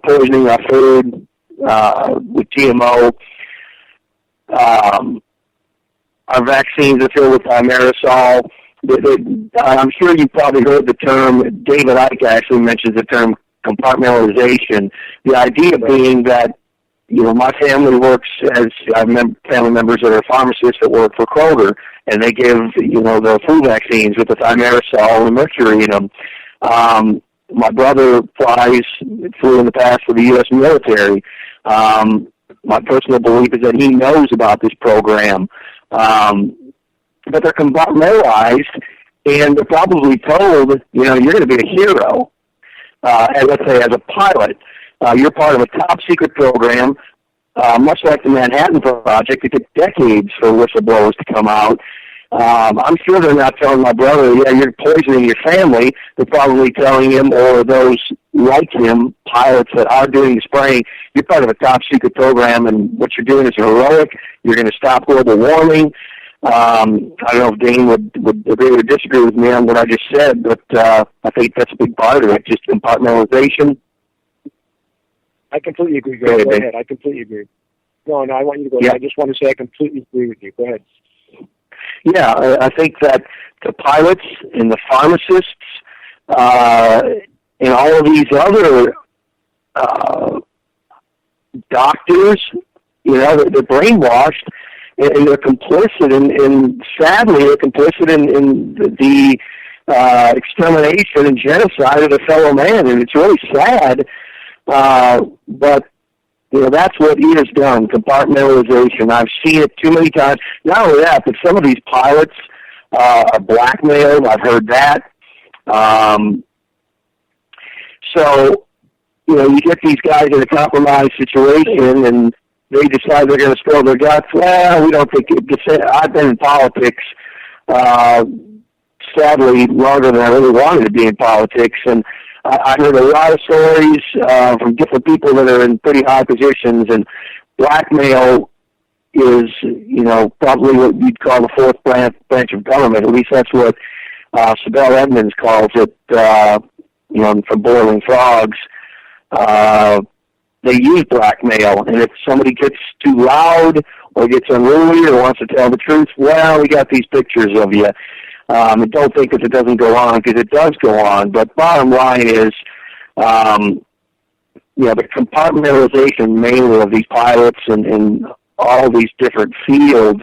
poisoning our food with GMO. Our vaccines are filled with thimerosal. I'm sure you've probably heard the term, David Icke actually mentions the term compartmentalization. The idea being that, you know, my family works as family members that are pharmacists that work for Kroger, and they give, you know, the flu vaccines with the thimerosal and mercury in them. My brother flew in the past for the U.S. military. My personal belief is that he knows about this program. But they're compartmentalized, and they're probably told, you know, you're going to be a hero. And let's say as a pilot, you're part of a top-secret program, much like the Manhattan Project. It took decades for whistleblowers to come out. I'm sure they're not telling my brother, yeah, you're poisoning your family. They're probably telling him, or those like him, pilots that are doing the spraying, you're part of a top-secret program, and what you're doing is heroic. You're going to stop global warming. I don't know if Dane would agree or disagree with me on what I just said, but I think that's a big part of it, just compartmentalization. I completely agree. Go ahead. I completely agree. No, I want you to go ahead. I just want to say I completely agree with you. Go ahead. Yeah, I think that the pilots and the pharmacists and all of these other doctors, you know, they're brainwashed and they're complicit, and sadly, they're complicit in the extermination and genocide of a fellow man, and it's really sad, but you know, that's what he has done, compartmentalization. I've seen it too many times. Not only that, but some of these pilots are blackmailed. I've heard that. So, you know, you get these guys in a compromised situation, and they decide they're going to spill their guts. Well, we don't think I've been in politics, sadly, longer than I really wanted to be in politics, and I heard a lot of stories from different people that are in pretty high positions, and blackmail is, you know, probably what you'd call the fourth branch of government. At least that's what Sibel Edmonds calls it, you know, from Boiling Frogs. They use blackmail, and if somebody gets too loud or gets unruly or wants to tell the truth, well, we got these pictures of you. And don't think that it doesn't go on, because it does go on. But bottom line is, you know, the compartmentalization mainly of these pilots and all these different fields,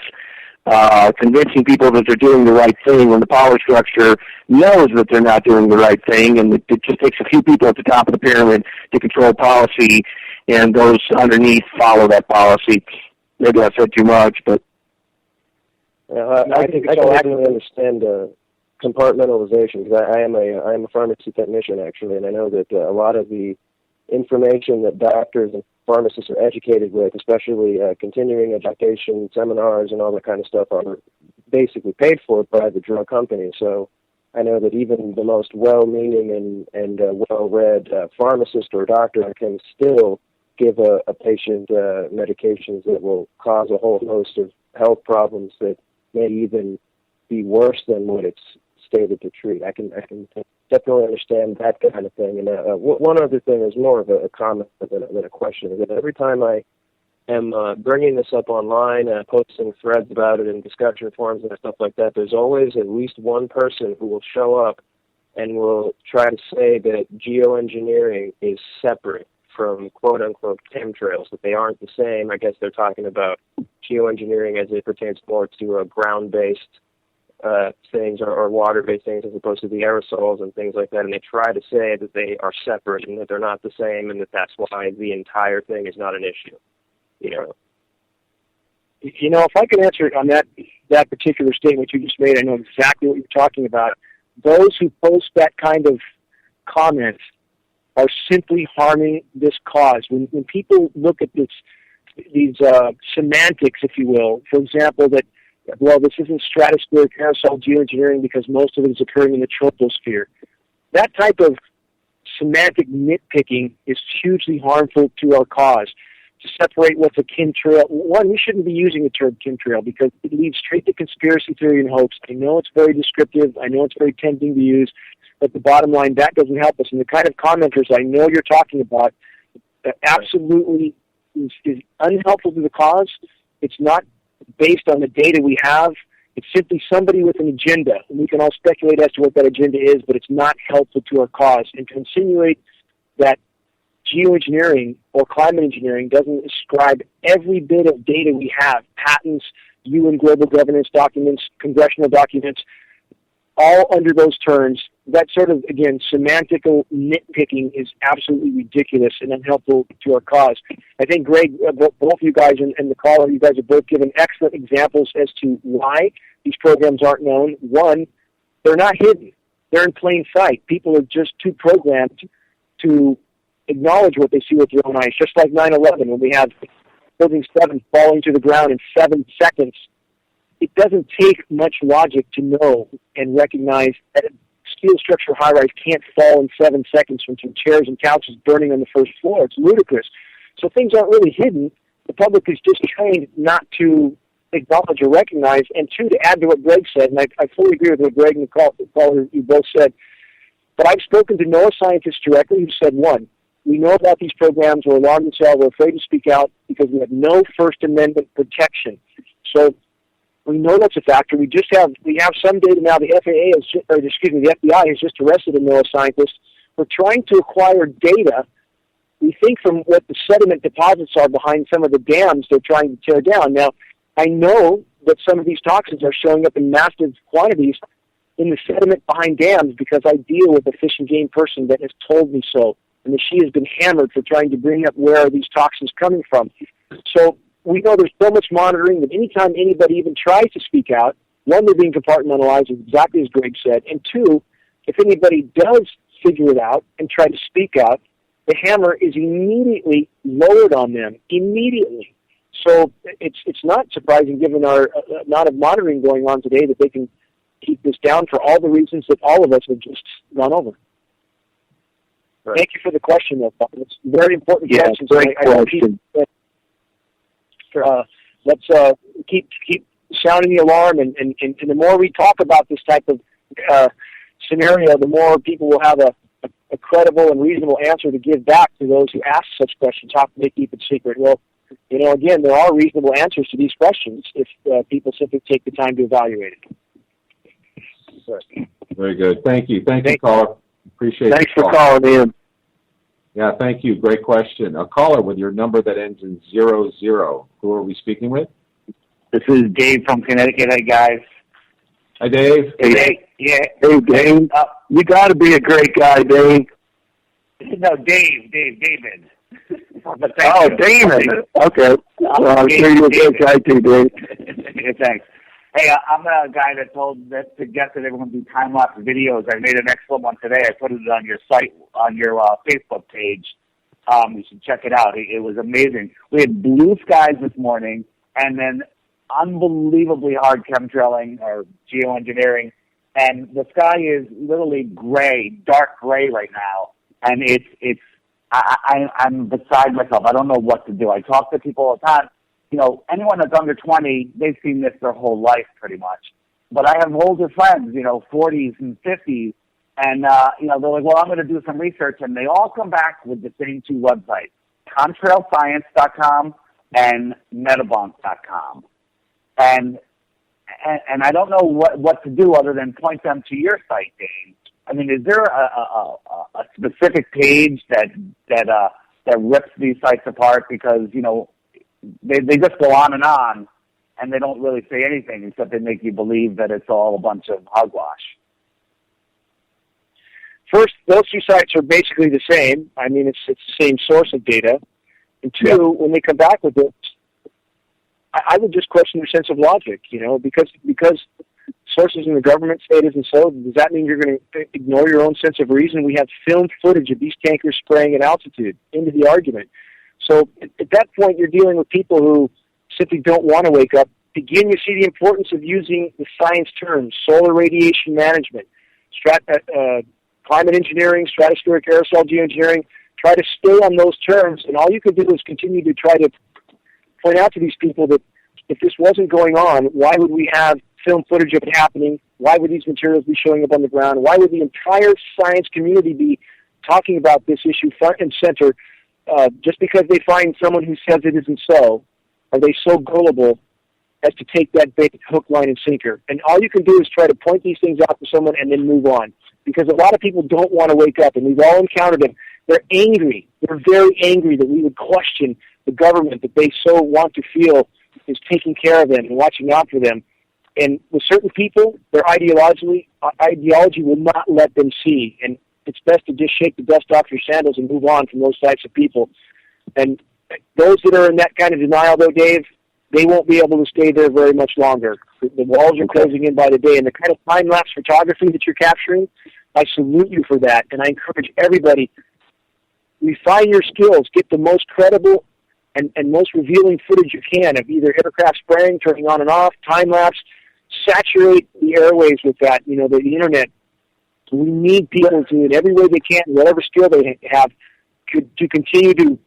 convincing people that they're doing the right thing when the power structure knows that they're not doing the right thing, and it just takes a few people at the top of the pyramid to control policy, and those underneath follow that policy. Maybe I said too much, but I can definitely understand compartmentalization, because I am a pharmacy technician, actually, and I know that a lot of the information that doctors and pharmacists are educated with, especially continuing education, seminars, and all that kind of stuff, are basically paid for by the drug company. So I know that even the most well-meaning and well-read pharmacist or doctor can still give a patient medications that will cause a whole host of health problems that may even be worse than what it's stated to treat. I can definitely understand that kind of thing. And one other thing is more of a comment than a question, is that every time I am bringing this up online, posting threads about it in discussion forums and stuff like that, there's always at least one person who will show up and will try to say that geoengineering is separate from quote-unquote chemtrails, that they aren't the same. I guess they're talking about geoengineering as it pertains more to ground-based things or water-based things as opposed to the aerosols and things like that, and they try to say that they are separate and that they're not the same and that that's why the entire thing is not an issue. If I could answer on that particular statement you just made, I know exactly what you're talking about. Those who post that kind of comments are simply harming this cause. When people look at these semantics, if you will, for example, that, well, this isn't stratospheric aerosol geoengineering because most of it is occurring in the troposphere. That type of semantic nitpicking is hugely harmful to our cause. To separate what's a chemtrail, one, we shouldn't be using the term chemtrail because it leads straight to conspiracy theory and hoax. I know it's very descriptive. I know it's very tempting to use. But the bottom line, that doesn't help us. And the kind of commenters I know you're talking about absolutely is unhelpful to the cause. It's not based on the data we have. It's simply somebody with an agenda. And we can all speculate as to what that agenda is, but it's not helpful to our cause. And to insinuate that geoengineering or climate engineering doesn't ascribe every bit of data we have, patents, UN global governance documents, congressional documents, all under those terms, that sort of, again, semantical nitpicking is absolutely ridiculous and unhelpful to our cause. I think, Greg, both you guys and the caller, you guys have both given excellent examples as to why these programs aren't known. One, they're not hidden. They're in plain sight. People are just too programmed to acknowledge what they see with their own eyes, just like 9/11 when we have Building 7 falling to the ground in 7 seconds. It doesn't take much logic to know and recognize that a steel structure high-rise can't fall in 7 seconds from some chairs and couches burning on the first floor. It's ludicrous. So things aren't really hidden. The public is just trained not to acknowledge or recognize. And two, to add to what Greg said, and I fully agree with what Greg and the caller you both said, but I've spoken to NOAA scientists directly who said, one, we know about these programs, we're alarmed and so we're afraid to speak out because we have no First Amendment protection. So we know that's a factor. We have some data now. The the FBI has just arrested a NOAA scientist for trying to acquire data. We think from what the sediment deposits are behind some of the dams they're trying to tear down. Now, I know that some of these toxins are showing up in massive quantities in the sediment behind dams because I deal with a fish and game person that has told me so, and that she has been hammered for trying to bring up where are these toxins coming from. So we know there's so much monitoring that anytime anybody even tries to speak out, one, they're being compartmentalized, exactly as Greg said, and two, if anybody does figure it out and try to speak out, the hammer is immediately lowered on them, immediately. So it's not surprising, given our amount of monitoring going on today, that they can keep this down for all the reasons that all of us have just gone over. Right. Thank you for the question, though. It's a very important question. Great question. Let's keep sounding the alarm, and the more we talk about this type of scenario, the more people will have a credible and reasonable answer to give back to those who ask such questions. How can they keep it secret? Well, again, there are reasonable answers to these questions if people simply take the time to evaluate it. Right. Very good. Thank you. Thank you, caller. Appreciate it. Thanks for calling in. Yeah, thank you. Great question. A caller with your number that ends in 00. Who are we speaking with? This is Dave from Connecticut. Hey, guys. Hi, Dave. Hey, yeah. Hey, Dane. You got to be a great guy, Dane. No, David. Oh, Damon. Okay. Well, I'm sure you're a great guy too, Dave. Yeah, thanks. Hey, I'm a guy that suggested everyone do time-lapse videos. I made an excellent one today. I put it on your site, on your Facebook page. You should check it out. It was amazing. We had blue skies this morning, and then unbelievably hard chemtrailing or geoengineering, and the sky is literally gray, dark gray right now, and I'm beside myself. I don't know what to do. I talk to people all the time. Anyone that's under 20, they've seen this their whole life pretty much. But I have older friends, 40s and 50s, and, they're like, well, I'm going to do some research, and they all come back with the same two websites, contrailscience.com and metabonk.com. And I don't know what to do other than point them to your site, Dane. I mean, is there a specific page that rips these sites apart? Because, you know, they just go on, and they don't really say anything except they make you believe that it's all a bunch of hogwash. First, those two sites are basically the same. I mean, it's the same source of data. And two, when they come back with it, I would just question their sense of logic, you know, because sources in the government say it isn't so, does that mean you're going to ignore your own sense of reason? We have filmed footage of these tankers spraying at altitude into the argument. So at that point, you're dealing with people who simply don't want to wake up. Begin to see the importance of using the science terms, solar radiation management, climate engineering, stratospheric aerosol geoengineering. Try to stay on those terms, and all you can do is continue to try to point out to these people that if this wasn't going on, why would we have film footage of it happening? Why would these materials be showing up on the ground? Why would the entire science community be talking about this issue front and center just because they find someone who says it isn't so? Are they so gullible as to take that bait, hook, line, and sinker? And all you can do is try to point these things out to someone and then move on. Because a lot of people don't want to wake up, and we've all encountered them. They're angry. They're very angry that we would question the government that they so want to feel is taking care of them and watching out for them. And with certain people, their ideology will not let them see. And it's best to just shake the dust off your sandals and move on from those types of people. And those that are in that kind of denial, though, Dave, they won't be able to stay there very much longer. The walls are closing in by the day. And the kind of time-lapse photography that you're capturing, I salute you for that. And I encourage everybody, refine your skills. Get the most credible and most revealing footage you can of either aircraft spraying, turning on and off, time-lapse. Saturate the airways with that, you know, the internet. We need people to, in every way they can, whatever skill they have, to continue to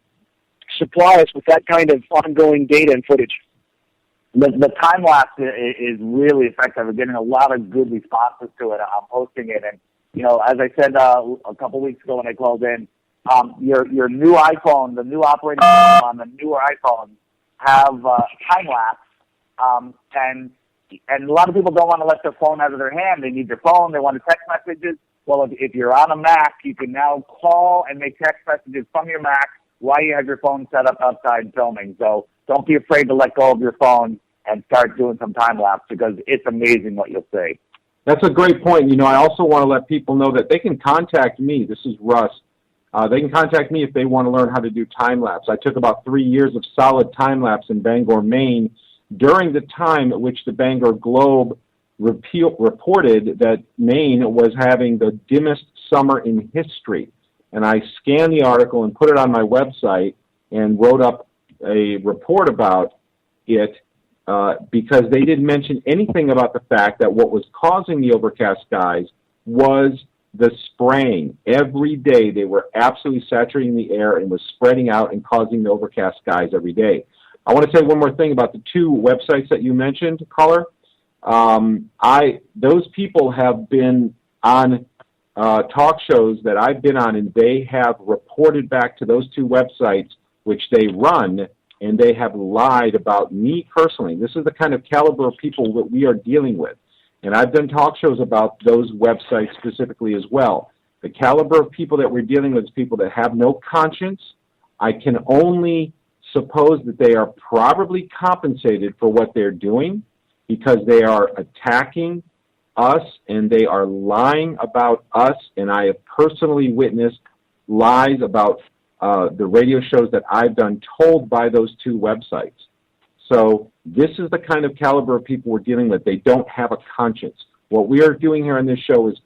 supply us with that kind of ongoing data and footage. The time lapse is really effective. We're getting a lot of good responses to it. I'm posting it, and you know, as I said a couple weeks ago when I called in, your new iPhone, the new operating system on the newer iPhones have time lapse, and a lot of people don't want to let their phone out of their hand. They need their phone. They want to text messages. Well, if you're on a Mac, you can now call and make text messages from your Mac while you have your phone set up outside filming. So don't be afraid to let go of your phone and start doing some time lapse, because it's amazing what you'll see. That's a great point. You know, I also want to let people know that they can contact me. This is Russ. They can contact me if they want to learn how to do time lapse. I took about 3 years of solid time lapse in Bangor, Maine, during the time at which the Bangor Globe reported that Maine was having the dimmest summer in history. And I scanned the article and put it on my website and wrote up a report about it because they didn't mention anything about the fact that what was causing the overcast skies was the spraying. Every day they were absolutely saturating the air and was spreading out and causing the overcast skies every day. I want to say one more thing about the two websites that you mentioned, caller. Those people have been on talk shows that I've been on, and they have reported back to those two websites, which they run, and they have lied about me personally. This is the kind of caliber of people that we are dealing with. And I've done talk shows about those websites specifically as well. The caliber of people that we're dealing with is people that have no conscience. I can only suppose that they are probably compensated for what they're doing, because they are attacking us and they are lying about us. And I have personally witnessed lies about the radio shows that I've done told by those two websites. So this is the kind of caliber of people we're dealing with. They don't have a conscience. What we are doing here on this show is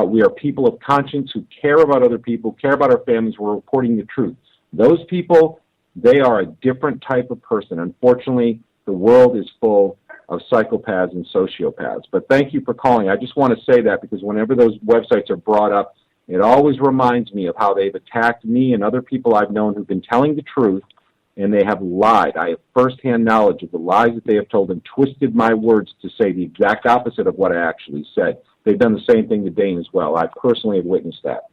we are people of conscience who care about other people, care about our families. We're reporting the truth. Those people, they are a different type of person. Unfortunately, the world is full of psychopaths and sociopaths. But thank you for calling. I just want to say that because whenever those websites are brought up, it always reminds me of how they've attacked me and other people I've known who've been telling the truth, and they have lied. I have firsthand knowledge of the lies that they have told and twisted my words to say the exact opposite of what I actually said. They've done the same thing to Dane as well. I personally have witnessed that.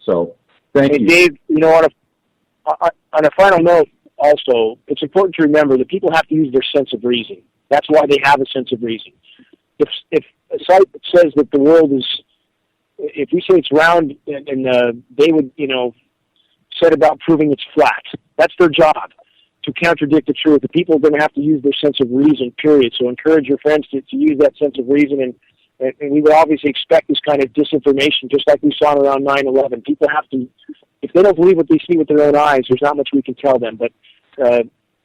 So thank you. Dave, you know, on a final note, also, it's important to remember that people have to use their sense of reason. That's why they have a sense of reason. If a site says that the world is if we say it's round, and they would, set about proving it's flat. That's their job, to contradict the truth. The people are going to have to use their sense of reason, period. So encourage your friends to use that sense of reason, and we would obviously expect this kind of disinformation, just like we saw around 9/11. People have to, if they don't believe what they see with their own eyes, there's not much we can tell them. But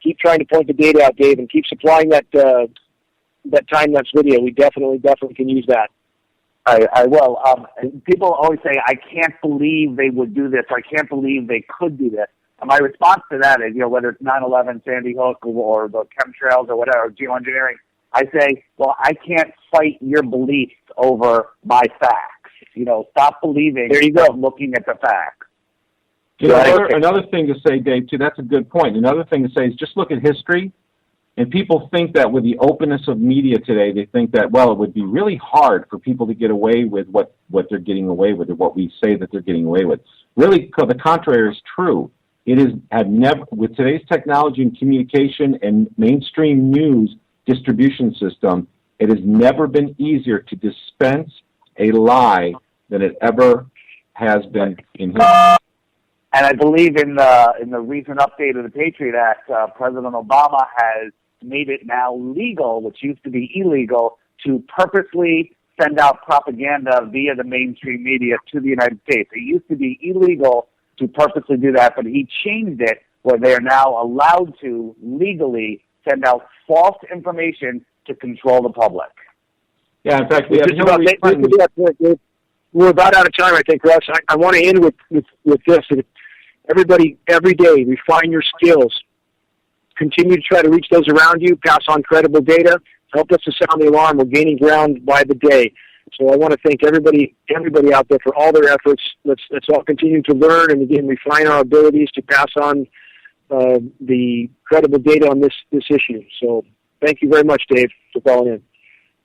keep trying to point the data out, Dave, and keep supplying that time-lapse video. We definitely can use that. I will. People always say, I can't believe they would do this, or I can't believe they could do this. And my response to that is, whether it's 9/11, Sandy Hook, or the chemtrails, or whatever, geoengineering, I say, well, I can't fight your beliefs over my facts. Stop believing. There you go. Looking at the facts. Another thing to say, Dave, too, that's a good point. Another thing to say is just look at history. And people think that with the openness of media today, they think that, it would be really hard for people to get away with what they're getting away with, or what we say that they're getting away with. Really, the contrary is true. With today's technology and communication and mainstream news distribution system, it has never been easier to dispense a lie than it ever has been in history. And I believe in the recent update of the Patriot Act, President Obama has made it now legal, which used to be illegal, to purposely send out propaganda via the mainstream media to the United States. It used to be illegal to purposely do that, but he changed it where they are now allowed to legally send out false information to control the public. Yeah, in fact, we have we're about out of time, I think, Russ. I want to end with this. Everybody, every day, refine your skills. Continue to try to reach those around you, pass on credible data, help us to sound the alarm. We're gaining ground by the day. So I want to thank everybody out there for all their efforts. Let's all continue to learn and, again, refine our abilities to pass on the credible data on this issue. So thank you very much, Dave, for calling in.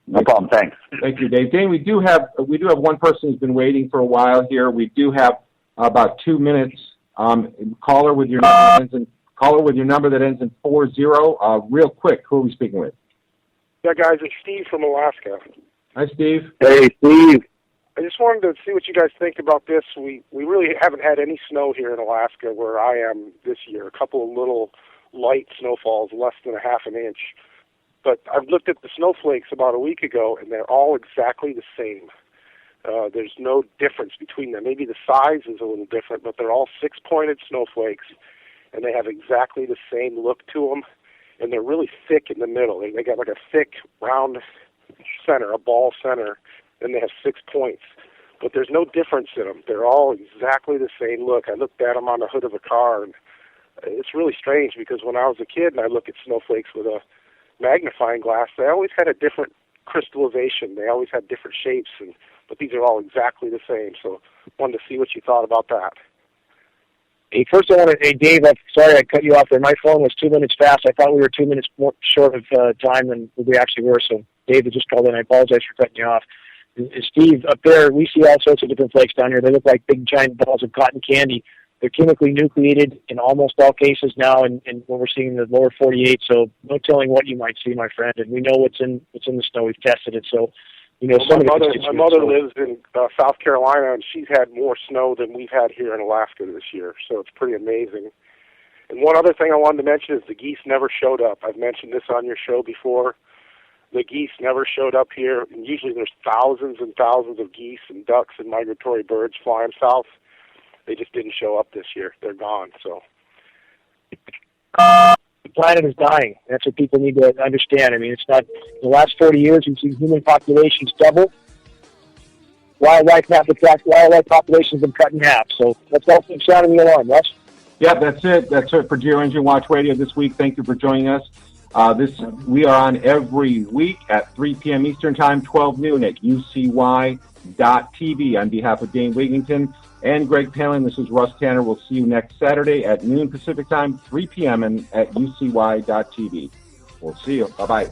No problem. Thanks. Thank you, Dave. Dane, we do have one person who's been waiting for a while here. We do have about 2 minutes. Caller with your number that ends in 40. Real quick, who are we speaking with? Yeah, guys, it's Steve from Alaska. Hi, Steve. Hey, Steve. I just wanted to see what you guys think about this. We really haven't had any snow here in Alaska where I am this year. A couple of little light snowfalls, less than a half an inch. But I've looked at the snowflakes about a week ago, and they're all exactly the same. There's no difference between them. Maybe the size is a little different, but they're all six-pointed snowflakes, and they have exactly the same look to them, and they're really thick in the middle. They got like a thick, round center, a ball center, and they have 6 points. But there's no difference in them. They're all exactly the same look. I looked at them on the hood of a car, and it's really strange because when I was a kid and I look at snowflakes with a magnifying glass, they always had a different crystallization. They always had different shapes, but these are all exactly the same. So I wanted to see what you thought about that. Hey, first I want to, Dave, I'm sorry I cut you off there. My phone was 2 minutes fast. I thought we were 2 minutes more short of time than we actually were. So Dave just called in. I apologize for cutting you off. Steve, up there, we see all sorts of different flakes down here. They look like big, giant balls of cotton candy. They're chemically nucleated in almost all cases now, and when we're seeing the lower 48, so no telling what you might see, my friend. And we know what's in the snow. We've tested it, so my mother lives in South Carolina, and she's had more snow than we've had here in Alaska this year, so it's pretty amazing. And one other thing I wanted to mention is the geese never showed up. I've mentioned this on your show before. The geese never showed up here, and usually there's thousands and thousands of geese and ducks and migratory birds flying south. They just didn't show up this year. They're gone. So the planet is dying. That's what people need to understand. I mean, it's not the last 40 years we've seen human populations double. Wildlife populations have been cut in half. So let's all keep sounding the alarm, Russ. Yeah, that's it. That's it for GeoEngineering Watch Radio this week. Thank you for joining us. We are on every week at 3 p.m. Eastern Time, 12 noon at UCY.TV. On behalf of Dane Wigington and Greg Palin, this is Russ Tanner. We'll see you next Saturday at noon Pacific Time, 3 p.m. at UCY.TV. We'll see you. Bye-bye.